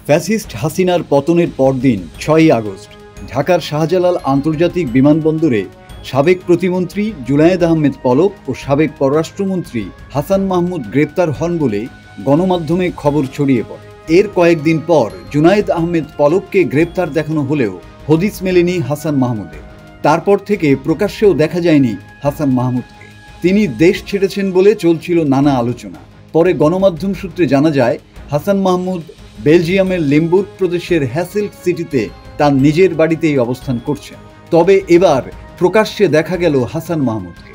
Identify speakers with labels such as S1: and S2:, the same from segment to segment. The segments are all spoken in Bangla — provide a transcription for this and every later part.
S1: ফ্যাসিস্ট হাসিনার পতনের পরদিন ৬ই আগস্ট ঢাকার শাহজালাল আন্তর্জাতিক বিমানবন্দরে সাবেক প্রতিমন্ত্রী জুনায়েদ আহমেদ পলক ও সাবেক পররাষ্ট্রমন্ত্রী হাসান মাহমুদ গ্রেপ্তার হন বলে গণমাধ্যমে খবর ছড়িয়ে পড়ে। এর কয়েকদিন পর জুনায়েদ আহমেদ পলককে গ্রেপ্তার দেখানো হলেও হদিস মেলেনি হাসান মাহমুদের। তারপর থেকে প্রকাশ্যেও দেখা যায়নি হাসান মাহমুদকে। তিনি দেশ ছেড়েছেন বলে চলছিল নানা আলোচনা। পরে গণমাধ্যম সূত্রে জানা যায় হাসান মাহমুদ বেলজিয়ামের লিমবুর্গ প্রদেশের হ্যাসেল্ট সিটিতে তার নিজের বাড়িতেই অবস্থান করছেন। তবে এবার প্রকাশ্যে দেখা গেল হাসান মাহমুদকে।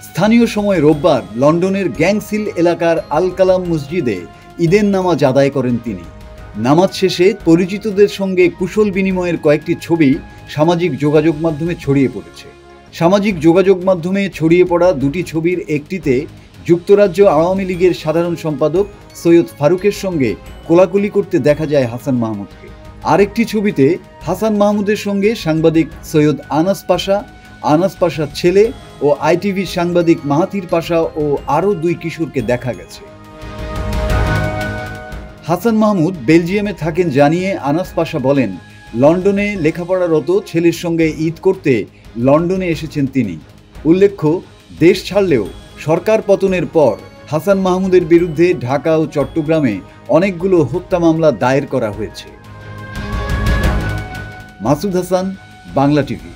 S1: স্থানীয় সময় রোববার লন্ডনের গ্যাংসিল এলাকার আল কালাম মসজিদে ঈদের নামাজ আদায় করেন তিনি। নামাজ শেষে পরিচিতদের সঙ্গে কুশল বিনিময়ের কয়েকটি ছবি সামাজিক যোগাযোগ মাধ্যমে ছড়িয়ে পড়েছে। সামাজিক যোগাযোগ মাধ্যমে ছড়িয়ে পড়া দুটি ছবির একটিতে যুক্তরাজ্য আওয়ামী লীগের সাধারণ সম্পাদক সৈয়দ ফারুকের সঙ্গে কোলাকুলি করতে দেখা যায় হাসান মাহমুদকে। আরেকটি ছবিতে হাসান মাহমুদের সঙ্গে সাংবাদিক সৈয়দ আনাস পাশার ছেলে ও আইটিভির সাংবাদিক মাহাথির পাশা ও আরও দুই কিশোরকে দেখা গেছে। হাসান মাহমুদ বেলজিয়ামে থাকেন জানিয়ে আনাস পাশা বলেন, লন্ডনে লেখাপড়ারত ছেলের সঙ্গে ঈদ করতে লন্ডনে এসেছেন তিনি। উল্লেখ্য, দেশ ছাড়লেও সরকার পতনের পর হাসান মাহমুদের বিরুদ্ধে ঢাকা ও চট্টগ্রামে অনেকগুলো হত্যা মামলা দায়ের করা হয়েছে। মাসুদ হাসান, বাংলা টিভি।